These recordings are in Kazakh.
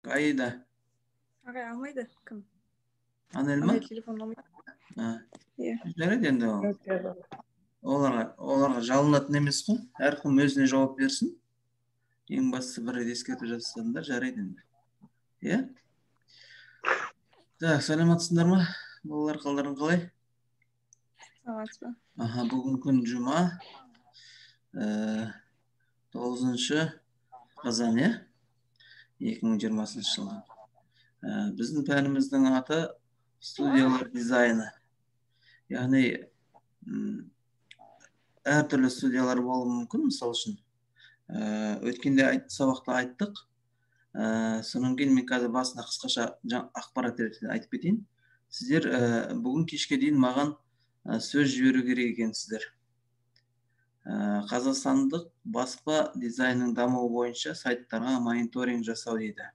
Аида. Ағай алмайды кім? Анель ма? Андай телефон алмайды. Иә. Жарайды енді оларға жалынатын емес қой. Әркім өзіне жауап берсін. Ең бастысы бір рет ескертіп жасасаңдар жарайды енді. Иә? Так, саламатсыңдар ма? Балалар қалдарың қалай? Саламатсыз ба? Бүгін күн жұма. 9 қазан, иә? 2020 жылдың. Біздің пәніміздің аты студиялар дизайны. Яғни әртүрлі студиялар болуы мүмкін, мысал үшін. Өткенде сабақта айттық. Сонан кейін мен қазір басында қысқаша ақпарат ретінде айтып кетейін. Сіздер бүгін кешке дейін маған сөз жіберу керек екенсіздер. Қазақстандық баспа дизайнның дамуы бойынша сайттарға мониторинг жасау дейді.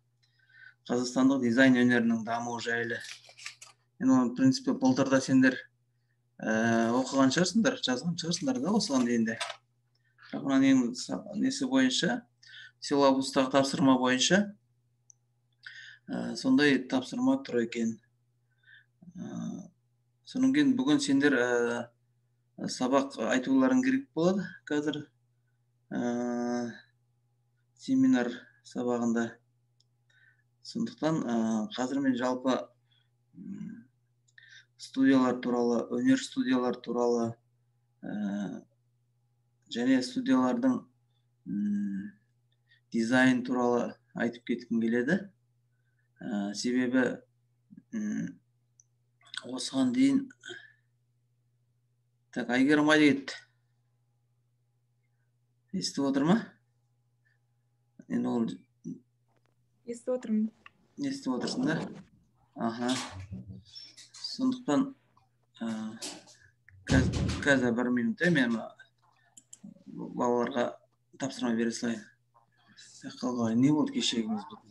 Қазақстандық дизайн өнерінің дамуы жайлы. Оны, в принципе, былтырда сендер оқыған шығарсыңдар, жазған шығарсыңдар да осыған дейін де. Бірақ мына несі бойынша, силабустағы тапсырма бойынша сондай тапсырма тұр екен. Сонан кейін бүгін сендер сабақ айтуларың керек болады қазір семинар сабағында. Сондықтан қазір мен жалпы студиялар туралы, өнер студиялар туралы және студиялардың дизайн туралы айтып кеткім келеді. Себебі осыған дейін Айгерім қайда кетті? Естіп отыр ма? Енді ол Естіп отырмын. естіп отырсың да? Сондықтан қазір 1 минут мен балаларға тапсырма бере салайын. Қалғай, не болды кешегіміз бітті?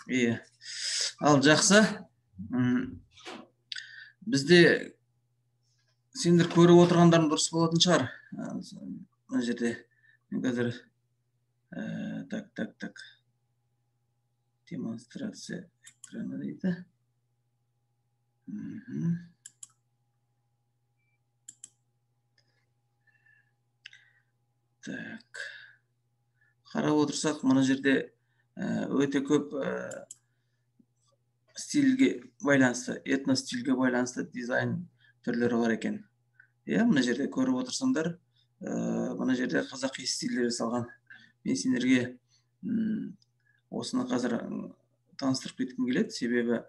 Иә. Ал жақсы. Бізде сендер көріп отырғандарың дұрыс болатын шығар. Мына жерде мен қазір так. Демонстрация экраны дейді. Так. Қарап отырсақ, мына жерде өте көп стильге байланысты, этностильге байланысты дизайн түрлері бар екен. Мына жерде көріп отырсаңдар, мына жерде қазақи стильдер жасалған. Мен сендерге осыны қазір таныстырып кеткім келеді, себебі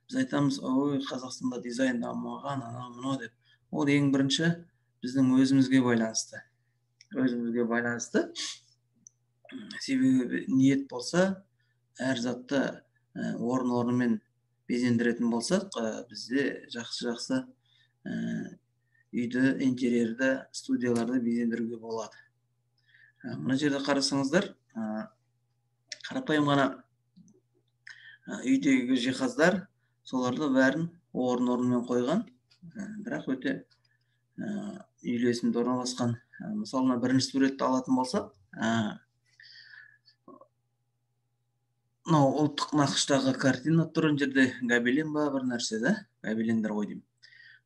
біз айтамыз, ой, Қазақстанда дизайн дамымаған, анау деп. Ол ең бірінші біздің өзімізге байланысты. Себебі ниет болса, әр затты орын-орнымен безендіретін болсақ, бізде жақсы үйді, интерьерді, студияларды безендіруге болады. Мына жерде қарасаңыздар, қарапайым ғана үйдегі жиһаздар, соларды бәрін орын-орнымен қойған, бірақ өте үйлесімді орналасқан. Мысалына бірінші суретті алатын болсақ, ұлттық нақыштағы картина тұрған жерде гобелен ба бір нәрсе да, гобелендер ғой деймін.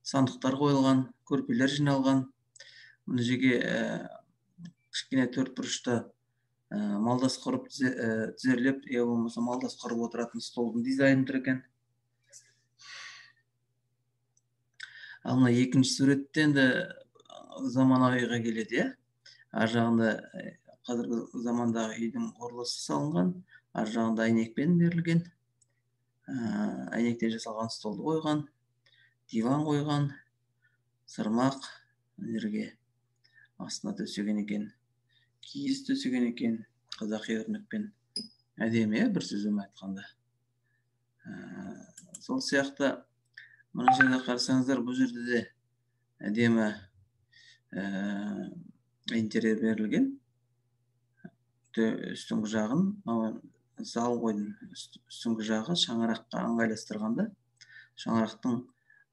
Сандықтар қойылған, көрпелер жиналған. Мына жерге кішкене төрт бұрышты малдас құрып тізерлеп, болмаса малдас құрып отыратын столдың дизайны тұр екен. Ал мына екінші суретте енді заманауиға келеді, ар жағында қазіргі замандағы үйдің құрылысы салынған, ар жағында әйнекпен берілген, әйнектен жасалған столды қойған, диван қойған, сырмақ жерге астына төсеген екен, киіз төсеген екен, қазақи өрнекпен. Әдемі, бір сөзбен айтқанда. Сол сияқты мына жерде қарасаңыздар, бұл жерде де әдемі интерьер берілген. Үстіңгі жағын, зал қойдың үстіңгі жағы шаңыраққа ыңғайластырғанда, шаңырақтың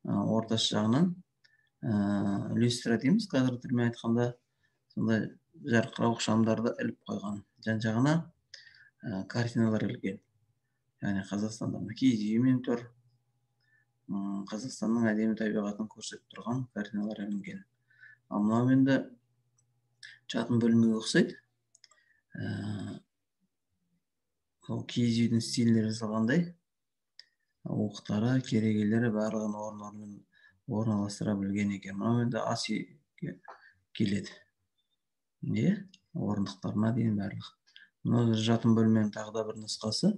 орташа жағынан люстра дейміз қазіргі тілмен айтқанда, сондай жарқырауық шамдарды іліп қойған. Жан-жағына картиналар ілген. Яғни Қазақстанда киіз үймен тұр. Қазақстанның әдемі табиғатын көрсетіп тұрған картиналар ілінген. Ал мынау енді жатын бөлмеге ұқсайды. Сол киіз үйдің стилінде жасалғандай, уықтары, керегелері барлығын орын-орнымен орналастыра білген екен. Мынау енді ас үйге келеді. Не? Орындықтарына дейін барлық. Мынау жатын бөлменің тағы да бір нұсқасы.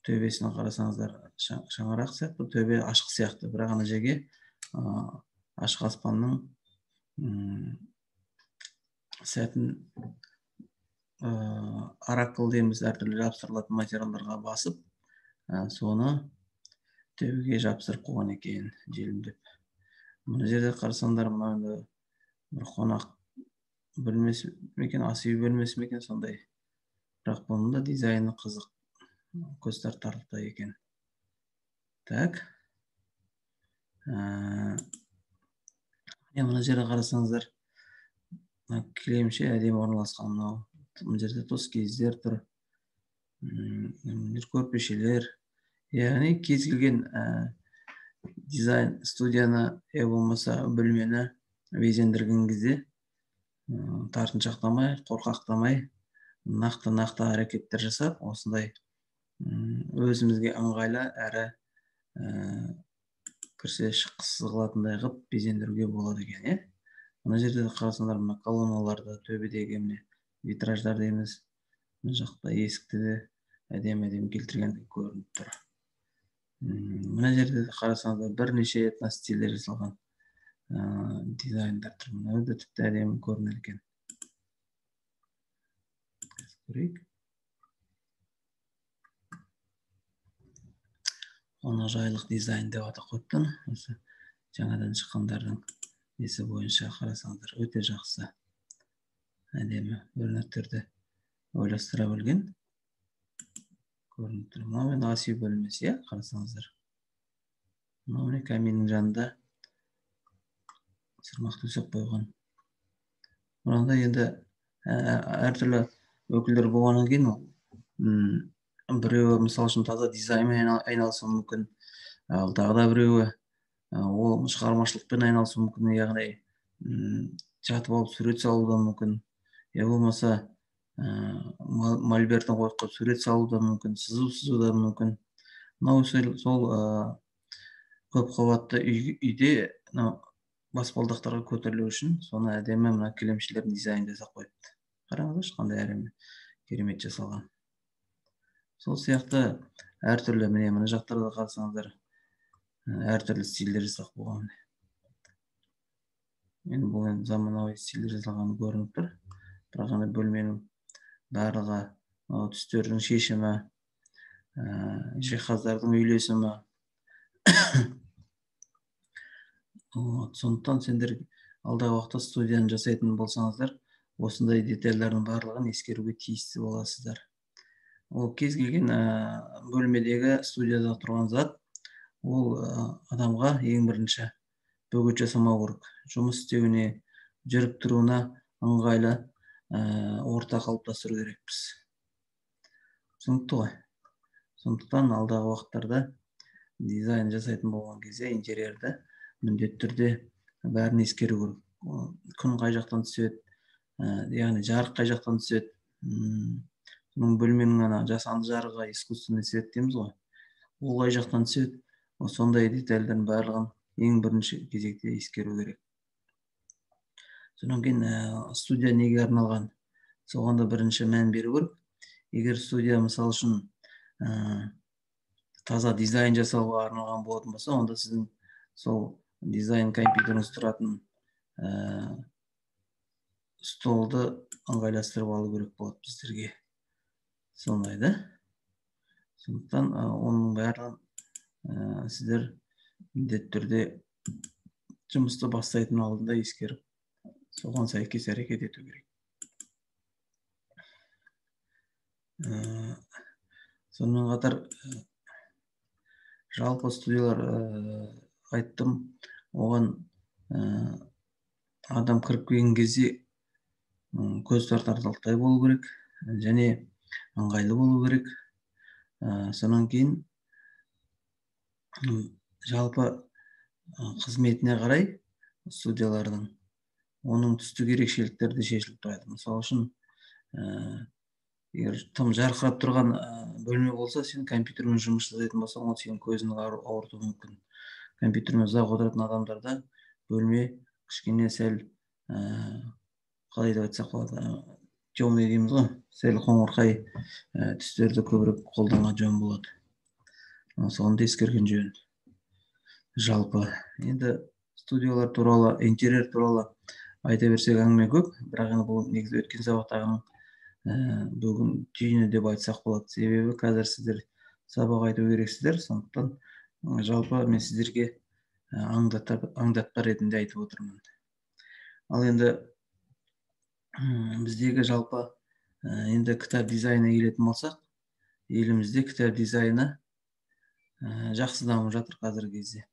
Төбесіне қарасаңыздар шаңырақ сияқты, төбе ашық сияқты. Бірақ ана жерге ашық аспанның сәтін аракл дейміз, әртүрлі жапсырылатын материалдарға басып, соны төбеге жапсырып қойған екен, желімдеп. Мына жерде қарасаңдар, мына бір қонақ бөлмесі екен, ас үй бөлмесі екен, сондай. Бірақ бұның да дизайны қызық, көз тартарлықтай екен. Так. Мына жерде қарасаңыздар, кілемше әдемі орналасқан. Мына жерде тос кездер тұр, көрпешелер. Яғни кез келген дизайн студияны болмаса бөлмені безендірген кезде тартыншақтамай, қорқақтамай, нақты әрекеттер жасап, осындай өзімізге ыңғайлы әрі кірсе шыққысыз қылатындай қылып безендіруге болады екен. Мына жерде қарасаңдар, мына колонналарды, төбедегі витраждар дейміз, мына жақта есікті де әдемі келтіргендей көрініп тұр. Мына жерде қарасаңыздар, бірнеше этностильде жасалған дизайндар тұр. Мына да тіпті әдемі көрінеді екен. Көрейік. Қонақжайлық дизайн деп атап қойыпты. Осы жаңадан шыққандардың несі бойынша қарасаңыздар, өте жақсы. Әдемі өрнектерді ойластыра білген. Көрініп тұр. Мынау ас үй бөлмесі, қарасаңыздар. Мынау каминнің жанында сырмақ төсек қойған. Мынада енді әртүрлі өкілдер болғаннан кейін, біреуі мысал үшін таза дизайнмен айналысуы мүмкін, ал тағы да біреуі ол шығармашылықпен айналысуы мүмкін, яғни жатып алып сурет салуы да мүмкін, болмаса мольбертін қойып сурет салуы да мүмкін, сызу да мүмкін. Мынау сол көп қабатты үйде баспалдақтарға көтерілу үшін соны әдемі мына кілемшелердің дизайн жасап қойыпты. Қараңыздаршы, қандай әдемі керемет жасалған. Сол сияқты әртүрлі, мына жақтарда қарасаңыздар, әртүрлі стильдер жасақ болған. Енді бұл заманауи стильдер жасалған көрініп тұр. Бірақ ана бөлменің барлығы түстердің шешімі, жиһаздардың үйлесімі. Сондықтан сендер алдағы уақытта студияны жасайтын болсаңыздар, осындай детальдардың барлығын ескеруге тиісті боласыздар. Ол кез келген бөлмедегі студияда тұрған зат, ол адамға ең бірінші бөгет жасамау керек. Жұмыс істеуіне, жүріп тұруына ыңғайлы орта қалыптастыру керекпіз. Түсінікті ғой. Сондықтан алдағы уақыттарда дизайн жасайтын болған кезде интерьерді міндетті түрде бәрін ескеру керек. Күн қай жақтан түседі, яғни жарық қай жақтан түседі. Соның бөлменің жасанды жарығы, искусственный свет дейміз ғой. Ол қай жақтан түседі. Сондай детальдердің барлығын ең бірінші кезекте ескеру керек. Содан кейін студия неге арналған? Соған да бірінші мән беру керек. Егер студия мысал үшін таза дизайн жасауға арналған болатын болса, онда сіздің сол дизайн компьютеріңіз тұратын столды ыңғайластырып алу керек болады біздерге. Сондай да. Сондықтан оның бәрін сіздер міндетті түрде жұмысты бастайтын алдында ескеріп, соған сәйкес әрекет ету керек. Сонымен қатар Жалпы студиялар айттым, оған адам кіріп келген кезде көз тартарлықтай болу керек және ыңғайлы болу керек. Сонан кейін жалпы қызметіне қарай студиялардың оның түстік ерекшеліктері де шешіліп тұрады. Мысалы үшін егер тым жарқырап тұрған бөлме болса, сен компьютермен жұмыс жасайтын болсаң, ол сенің көзіңді ауыртуы мүмкін. Компьютермен ұзақ отыратын адамдарда бөлме кішкене сәл қалай деп айтсақ болады, темный дейміз ғой, сәл қоңырқай түстерді көбірек қолданған жөн болады. Соны да ескерген жөн. Жалпы енді студиялар туралы, интерьер туралы айта берсек әңгіме көп, бірақ енді бұл негізі өткен сабақтағының бүгін түйіні деп айтсақ болады. Себебі қазір сіздер сабақ айту керексіздер, сондықтан жалпы мен сіздерге аңдатпа ретінде айтып отырмын. Ал енді біздегі жалпы енді кітап дизайны келетін болсақ, елімізде кітап дизайны жақсы дамып жатыр қазіргі кезде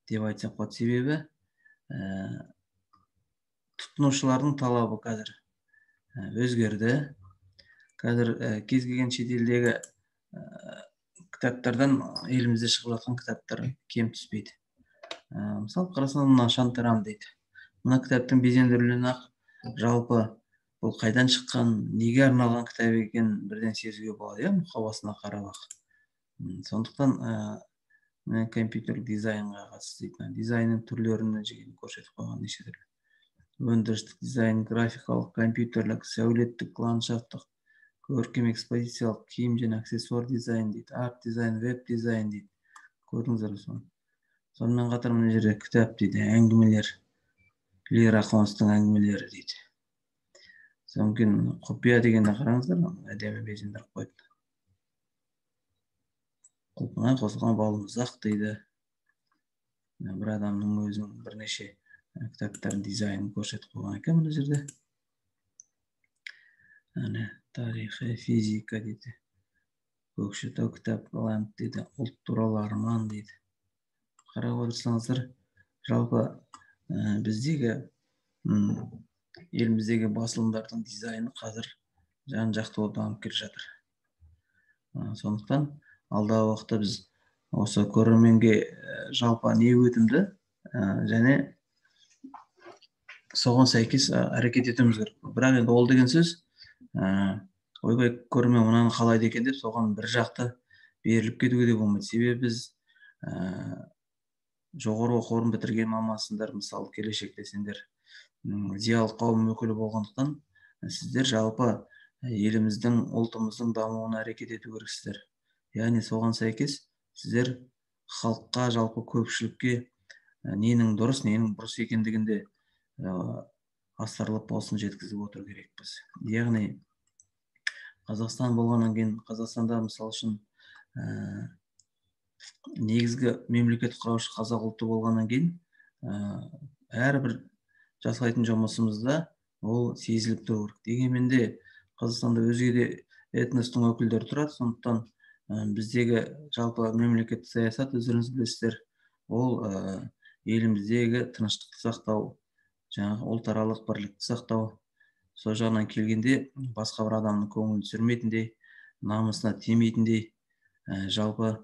деп айтсақ болады. Себебі тұтынушылардың талабы қазір өзгерді. Қазір кез келген шетелдегі кітаптардан елімізде шығып жатқан кітаптар кем түспейді. Мысалы қарасаң, мына Шантарам дейді. Мына кітаптың безендірілуінен ақ жалпы бұл қайдан шыққан, неге арналған кітап екенін бірден сезуге болады, мұқабасына қарап ақ. Сондықтан компьютер дизайнға қатысты дейді. Дизайнның түрлерін көрсетіп қойған неше түрлі. Өндірістік дизайн, графикалық, компьютерлік, сәулеттік, ландшафттық, көркем экспозициялық, киім және аксессуар дизайн дейді, арт дизайн, веб дизайн дейді. Көрдіңіздер соны. Сонымен қатар мына жерде кітап дейді, әңгімелер, Лира Қоныстың әңгімелері дейді. Содан кейін құпия дегенде қараңыздар, әдемі безендіріп қойды. Құлпыңа қосылған балмұздақ дейді. Бір адамның өзінің бірнеше кітаптардың дизайнын көрсетіп қойған екен мына жерде. Тарихы, физика дейді. Көкшетау кітапханасы дейді, ұлт туралы арман дейді. Қарап отырсаңыздар, жалпы біздегі еліміздегі басылымдардың дизайны қазір жан-жақты дамып келе жатыр. Сондықтан алдағы уақытта біз осы көрерменге жалпы не өтімді және соған сәйкес әрекет етуіміз керек. Бірақ енді ол деген сөз ойбай, көрермен мынаны қалайды екен деп соған бір жақты беріліп кетуге де болмайды. Себебі біз жоғары оқу орнын бітірген мамансыңдар, мысалы келешекте сендер зиялы қауым өкілі болғандықтан, сіздер жалпы еліміздің, ұлтымыздың дамуына әрекет ету керексіздер. Яғни соған сәйкес сіздер халыққа, жалпы көпшілікке ненің дұрыс, ненің бұрыс екендігінде астарлап болсын жеткізіп отыру керекпіз. Яғни Қазақстан болғаннан кейін, Қазақстанда мысалы үшін негізгі мемлекет құраушы қазақ ұлты болғаннан кейін әрбір жасайтын жұмысымызда ол сезіліп тұру керек. Дегенмен де Қазақстанда өзге де этностың өкілдері тұрады, сондықтан біздегі жалпы мемлекеттік саясат, өздеріңіз білесіздер, ол еліміздегі тыныштықты сақтау, жаңағы ұлтаралық бірлікті сақтау, сол жағынан келгенде басқа бір адамның көңілін түсірмейтіндей, намысына тимейтіндей жалпы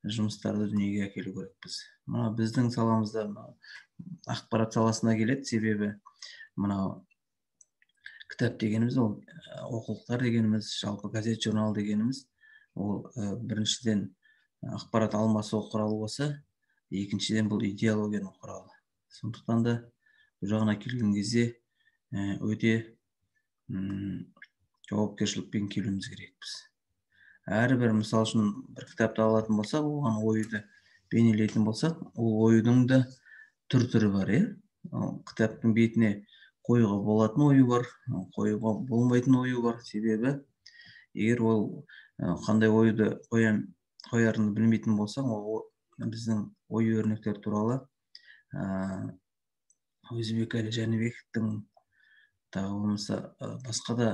жұмыстарды дүниеге әкелу керекпіз. Біздің саламызда ақпарат саласына келеді, себебі мынау кітап дегеніміз, ол оқулықтар дегеніміз, жалпы газет, журнал дегеніміз, ол біріншіден ақпарат алмасу құралы болса, екіншіден бұл идеологияның құралы. Сондықтан да бұл жағына келген кезде өте жауапкершілікпен келуіміз керекпіз. Әрбір, мысалы үшін, бір кітапты алатын болсақ, оған ойды бейнелейтін болсақ, ол ойдың да түр-түрі бар, кітаптың бетіне қоюға болатын ойы бар, қоюға болмайтын ойы бар. Себебі егер ол қандай ойды қоярын білмейтін болсаң, ол біздің ой өрнектер туралы Өзбекәлі Жәнібековтің, болмаса басқа да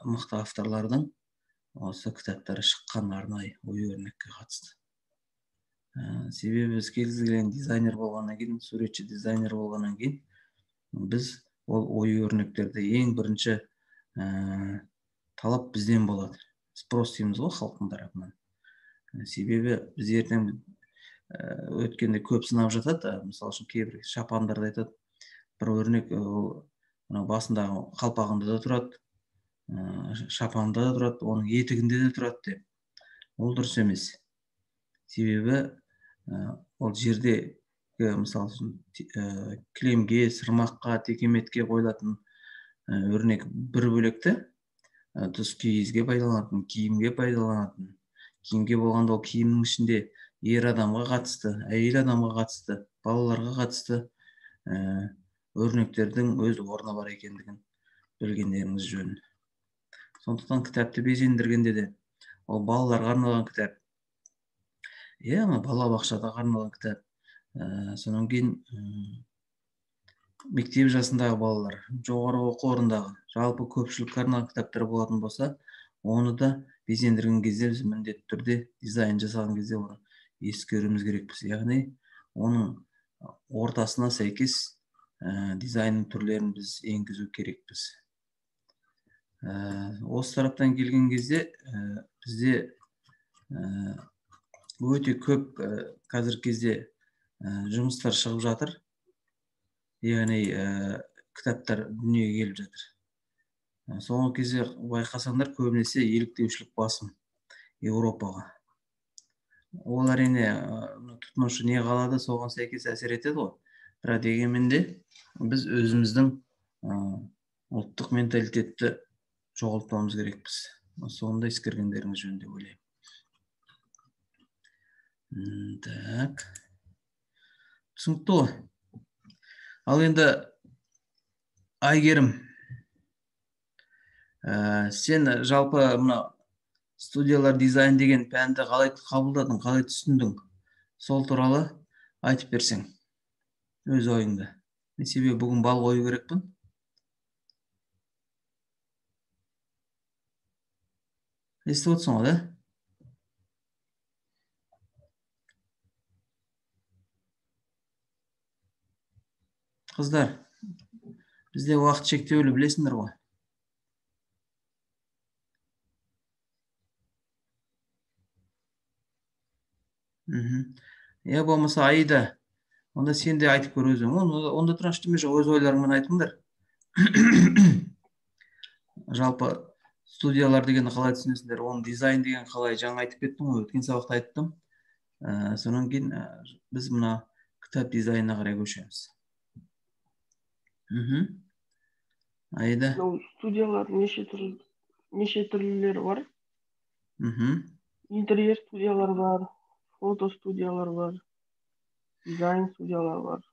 мықты авторлардың осы кітаптары шыққан арнайы ой өрнекке қатысты. Себебі біз кез келген дизайнер болғаннан кейін, суретші дизайнер болғаннан кейін, біз ол ою өрнектерді ең бірінші талап бізден болады. Спрос дейміз ғой халықтың тарапынан. Себебі біз ертең өткенде көп сынап жатады. Мысалы үшін кейбір шапандарды айтады, бір өрнек басындағы қалпағында да тұрады, шапанда да тұрады, оның етігінде де тұрады деп. Ол дұрыс емес. Себебі ол жерде мысалы үшін кілемге, сырмаққа, текеметке қойылатын өрнек бір бөлекті, түс киізге пайдаланатын, киімге пайдаланатын. Киімге болғанда ол киімнің ішінде ер адамға қатысты, әйел адамға қатысты, балаларға қатысты өрнектердің өз орны бар екендігін білгендеріңіз жөн. Сондықтан кітапты безендіргенде де ол балаларға арналған кітап. Балабақшаға арналған кітап. Сонан кейін мектеп жасындағы балалар, жоғары оқу орындағы жалпы көпшілікке арналған кітаптар болатын болса, оны да безендірген кезде біз міндетті түрде дизайн жасаған кезде оны ескеруіміз керекпіз. Яғни оның ортасына сәйкес дизайнның түрлерін біз енгізу керекпіз. Осы тараптан келген кезде бізде өте көп қазіргі кезде жұмыстар шығып жатыр. Яғни кітаптар дүниеге келіп жатыр. Соңғы кезде байқасаңдар, көбінесе еліктеушілік басым Еуропаға. Ол әрине тұтынушы не қалады, соған сәйкес әсер етеді ғой. Бірақ дегенмен де біз өзіміздің ұлттық менталитетті жоғалтпауымыз керекпіз. Соны да ескергендеріңіз жөн деп ойлаймын. Так. Түсінікті ғой. Ал енді Айгерім, сен жалпы мына студиялар дизайн деген пәнді қалай қабылдадың, қалай түсіндің? Сол туралы айтып берсең, өз ойыңды. Себебі бүгін бал қою керекпін. Естіп отырсың ғой, да? Қыздар, бізде уақыт шектеулі, білесіңдер ғой. Я болмаса Аида, онда сен де айтып көр өзің. Онда тұран ештеме жоқ, өз ойларыңмен айтыңдар. Жалпы студиялар дегенді қалай түсінесіңдер, оның дизайн деген қалай, жаңа айтып кеттім ғой, өткен сабақта айттым. Сонан кейін біз мына кітап дизайнына қарай көшеміз. Аида. Студиялар неше түрлері бар. Интерьер студиялар бар, фото студиялар бар, дизайн студиялар бар.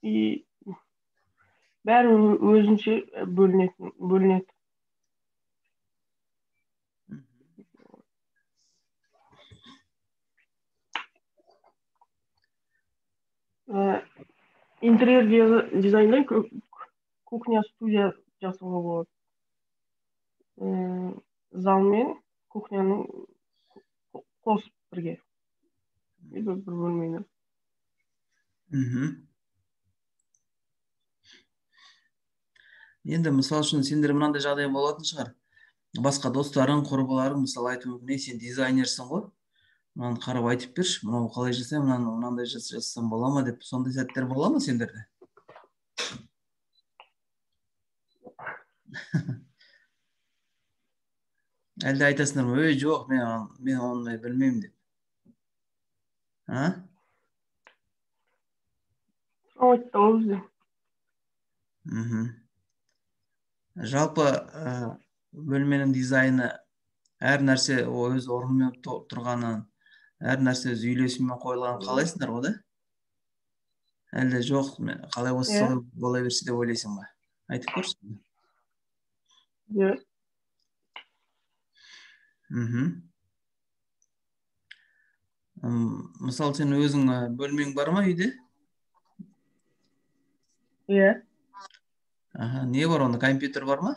И бәрі өзінше бөлінеді. Интерьер дизайндан кухня студия жасауға болады. Зал мен кухняның қосып бірге. Бір бөлмені. Енді мысал үшін сендер мынандай жағдай болатын шығар. Басқа достарың, құрбыларың мысалы айтып мүмкін, сен дизайнерсің ғой. Мынаны қарап айтып берші, мынау қалай жасаймын, мынандай жасасам бола ма деп, сондай сәттер бола ма сендерде? Әлде айтасыңдар ма, өй жоқ, мен оны білмеймін деп. Жалпы бөлменің дизайны әр нәрсе өз орнымен тұрғанын, әр нәрсе өз үйлесіммен қойылған қалайсыңдар ғой, да? Әлде жоқ, қалай осы бола берсе деп ойлайсың ба? Айтып көрсің. Мысалы, сен өзің бөлмең бар ма үйде? Не бар онда? Компьютер бар ма?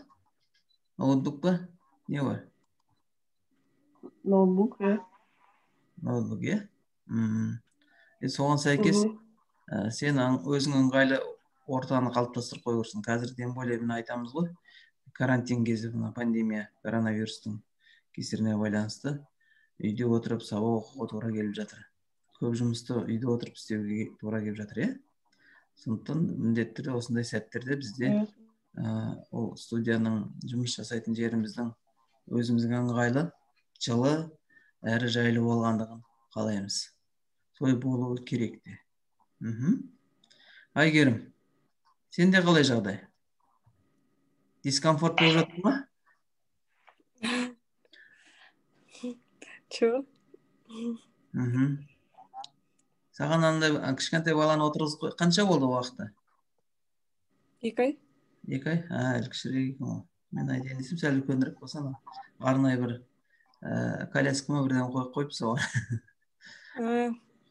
Ноутбук па? Не бар? Ноутбук, иә. Ноутбук, иә? Соған сәйкес сен өзің ыңғайлы ортаны қалыптастырып қойырсың. Қазір тем более міне айтамыз ғой, карантин кезі, мына пандемия, коронавирустың кесіріне байланысты үйде отырып сабақ оқуға тура келіп жатыр. Көп жұмысты үйде отырып істеуге тура келіп жатыр, иә? Сондықтан міндетті түрде осындай сәттерде бізде ол студияның жұмыс жасайтын жеріміздің өзімізге ыңғайлы, жылы, әрі жайлы болғандығын қалаймыз. Солай болуы керек те. Айгерім, сенде қалай жағдай? Дискомфорт болып жатыр ма? Жоқ. Саған андай кішкентай баланы отырғызып қой. Қанша болды уақыты? 2 ай. 2 ай? Кішірек екен ғой. Мен айтайын десем, сәл үлкенірек болса, арнайы бір коляскама бірден қойып қойып соған.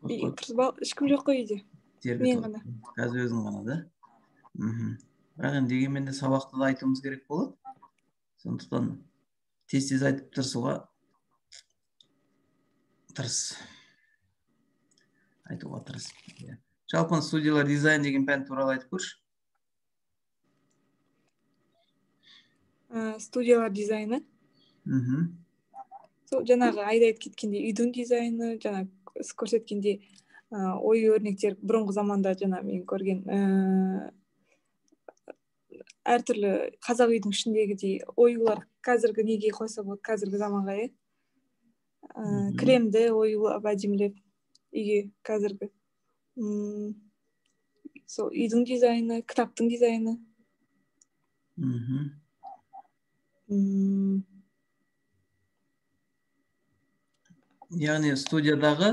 Ешкім жоқ қой үйде. Мен ғана. Қазір өзің ғана, да? Бірақ енді дегенмен де сабақты да айтуымыз керек болады. Сондықтан тез айтып тырысуға тырыс. Айтуға тырыс. Жалпы студиялар дизайн деген пән туралы айтып көрші. Студиялар дизайны. Жаңағы айда айтып кеткенде үйдің дизайны, жаңа көрсеткенде ой өрнектер бұрынғы заманда жаңа мен көрген әртүрлі қазақ үйдің ішіндегідей оюлар қазіргі неге қойса болады, қазіргі заманға, кілемді оюлап әдемілеп үйге қазіргі. Сол үйдің дизайны, кітаптың дизайны. Яғни студиядағы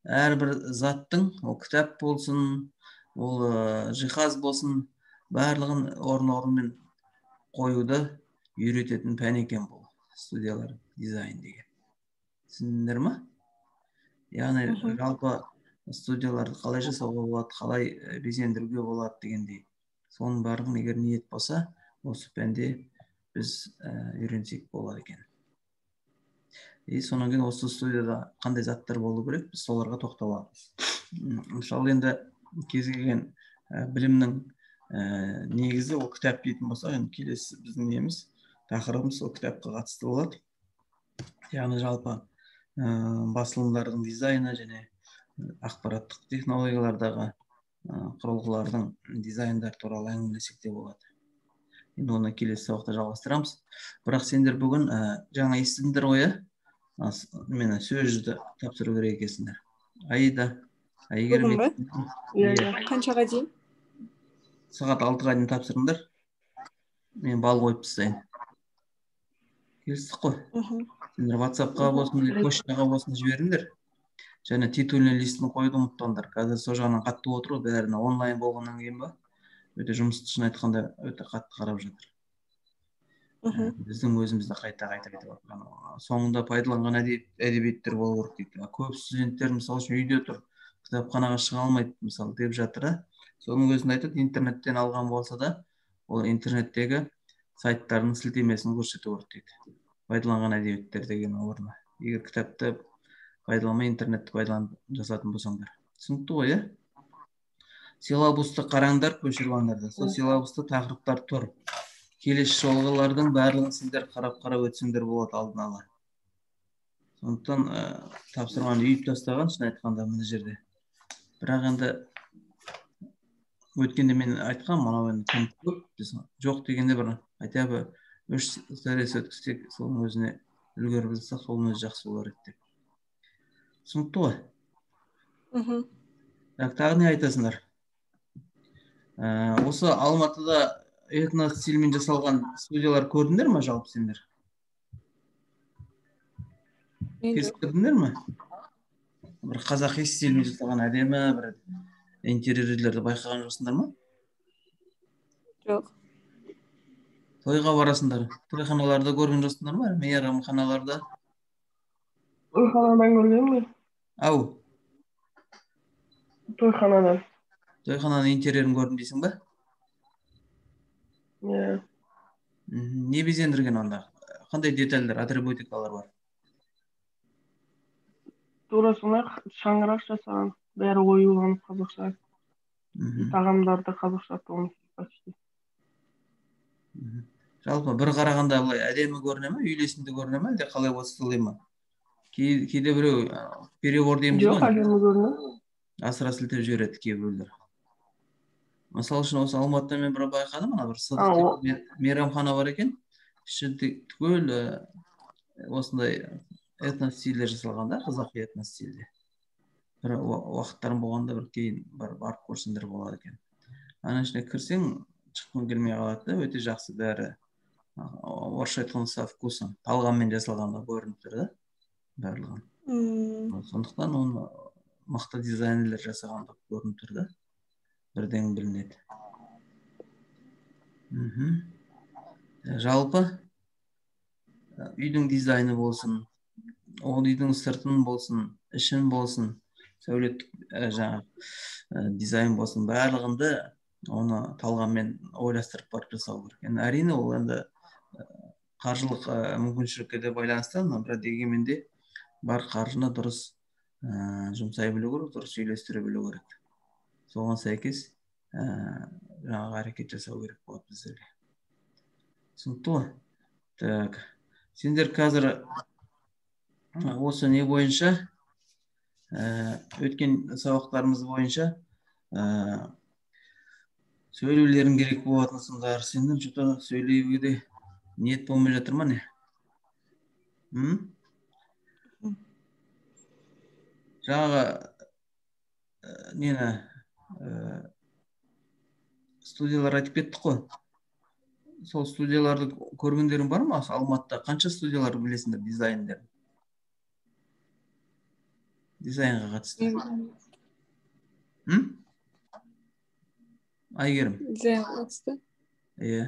әрбір заттың, ол кітап болсын, ол жиһаз болсын, барлығын орын-орнымен қоюды үйрететін пән екен бұл студиялар дизайн деген. Түсіндіңдер ме? Яғни жалпы студияларды қалай жасауға болады, қалай безендіруге болады дегендей. Соның барлығын егер ниет болса, осы пәнде біз үйренсек болады екен. Сонан кейін осы студияда қандай заттар болу керек, біз соларға тоқталамыз. Мысалы енді кез келген білімнің негізі ол кітап дейтін болса, енді келесі біздің неміз тақырыбымыз сол кітапқа қатысты болады. Яғни жалпы басылымдардың дизайны және ақпараттық технологиялардағы құрылғылардың дизайндар туралы әңгімелесек те болады. Енді оны келесі сабақта жалғастырамыз. Бірақ сендер бүгін жаңа естідіңдер ғой, мені сөзді тапсыру керек екенсіңдер. Аида, Айгерім. Қаншаға дейін? Сағат 6-ға дейін тапсырыңдар. Мен бал қойып тастайын. Келістік қой. Сендер WhatsApp-қа болсын, почтаға болсын жіберіңдер. Және титульный листін қойды ұмытпаңдар. Қазір сол жағынан қатты отыру, бәріне онлайн болғаннан кейін ба, өте жұмысты шын айтқанда өте қатты қарап жатыр. Біздің өзімізді қайта соңында пайдаланған әдебиеттер болу керек дейді. Көп студенттер мысалы үшін үйде тұр, кітапханаға шыға алмайды мысалы деп жатыр. Соның өзін айтады, интернеттен алған болса да, ол интернеттегі сайттардың сілтемесін көрсету керек дейді. Пайдаланған әдебиеттер деген орны. Егер кітапты пайдаланмай интернетті пайдаланып жасатын болсаңдар. Түсінікті ғой, силабусты қараңдар, көшіріп. Сол силабуста тақырыптар тұр. Келесі жолғылардың барлығын сіздер қарап өтсеңдер болады алдын ала. Сондықтан тапсырманы үйіп тастаған, шын айтқанда мына жерде. Бірақ енді өткенде мен айтқан, мынау енді көп, жоқ дегенде бір хотя бы 3 сәрес өткізсек, соның өзіне үлгеріп білсек, соның өзі жақсы болар еді деп. Түсінікті ғой? Тағы не айтасыңдар? Осы Алматыда этностильмен жасалған студиялар көрдіңдер ме жалпы сендер? Көрдіңдер ме? Бір қазақи стильмен жасалған әдемі бір интерьерлерді байқаған жоқсыңдар ма? Жоқ. Тойға барасыңдар. Тойханаларда көрген жоқсыңдар ма? Мейрамханаларда? Тойханадан көргенмін. Ау? Тойханадан. Тойхананың интерьерін көрдім дейсің ба? Не безендірген онда? Қандай детальдар, атрибутикалар бар? тура сондай шаңырақ жасаған, бәрі оюланып қазақша, Мгм. тағамдарды қазақша полностью почти. Мгм. Жалпы бір қарағанда былай әдемі көріне ме, үйлесімді көріне ме, әлде қалай солай ма? Кейде біреу перебор дейміз Жоқ, ғой, әдемі көрінеді. асыра сілтеп жібереді кейбіреулер. Мысалы үшін осы Алматыда мен бір байқадым, ана бір А, сыдық деген мейрамхана бар екен. Іші түгел осындай этностильде жасалған да, қазақи этностильде. Бір уақыттарым болғанда бір кейін барып көрсеңдер болады екен. Ана ішіне кірсең шыққың келмей қалады да, өте жақсы бәрі. Орысша айтқанда со вкусом, талғаммен жасалғанда көрініп тұр да, барлығы. Сондықтан оны мықты дизайнерлер жасаған деп көрініп тұр да, бірден білінеді. Жалпы үйдің дизайны болсын, ол үйдің сыртын болсын, ішін болсын, сәулеттік жаңа дизайн болсын, барлығында оны талғаммен ойластырып барып жасау керек. Енді әрине ол енді қаржылық мүмкіншілікке де байланысты, бірақ дегенмен де бар қаржыны дұрыс жұмсай білу керек, дұрыс үйлестіре білу керек. Соған сәйкес жаңағы әрекет жасау керек болады біздерге. Түсінікті ғой? Так, сендер қазір осы не бойынша, өткен сабақтарымыз бойынша сөйлеулерің керек болатынсыңдар. Сендер жұта сөйлеуге де ниет болмай жатыр ма не? Жаңағы нені студиялар айтып кеттік қой. Сол студияларды көргендерің бар ма? Алматыда қанша студиялар білесіңдер дизайндер? Дизайнға қатысты. Айгерім? Дизайнға қатысты? Иә.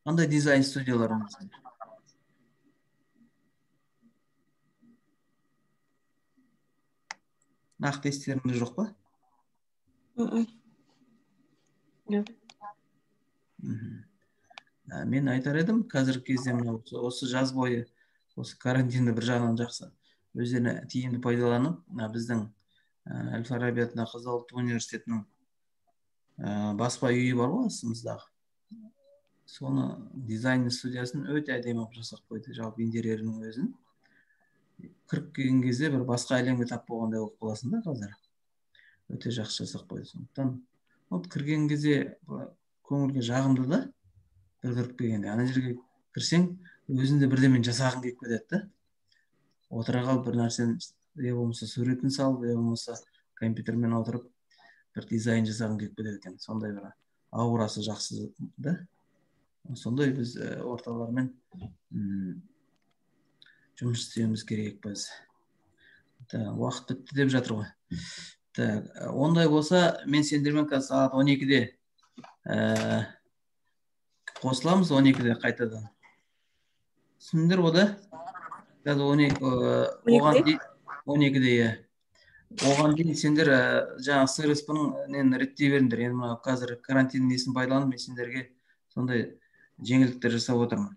Қандай дизайн студиялары білесіңдер? Нақты естеріңде жоқ па? Мен айтар едім, қазіргі кезде осы жаз бойы, осы карантинді бір жағынан жақсы өздеріне тиімді пайдаланып, біздің Әл-Фараби атындағы Қазақ ұлттық университетінің баспа үйі бар ғой астымыздағы. Соны дизайн студиясын өте әдемі жасап қойды, жалпы интерьерінің өзін. Кіріп келген кезде бір басқа әлемге тап болғандай болып қаласың да қазір. Өте жақсы жасап қойды. Сондықтан кірген кезде көңілге жағымды да, бір кіріп келгенде. Ана жерге кірсең, өзінде бірдемен жасағың келіп кетеді да. Отыра қалып бір нәрсені, я болмаса суретін салып, я болмаса компьютермен отырып, бір дизайн жасағың келіп кетеді екен. Сондай бір аурасы жақсы да. Сондай біз орталармен жұмыс істеуіміз керек біз. Уақыт бітті деп жатыр ғой. Ондай болса, мен сендермен қазір сағат 12-де қосыламыз, 12-де қайтадан. Түсіндіңдер ғой да? Қазір 12-де оған дейін сендер жаңа СРСП-ның реттей беріңдер. Енді қазір карантин несін байланып, мен сендерге сондай жеңілдіктер жасап отырмын.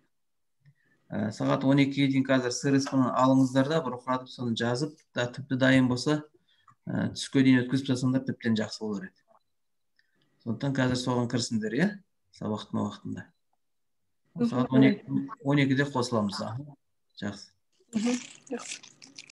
Сағат 12-ге дейін қазір СРСП-ны алыңыздар да, бір оқыратып соны жазып, тіпті дайын болса, түске дейін өткізіп жасаңдар, тіптен жақсы болар еді. Сондықтан қазір соған кірсіңдер, иә? Сабақтың уақытында. Сағат 12-де қосыламыз. Жақсы.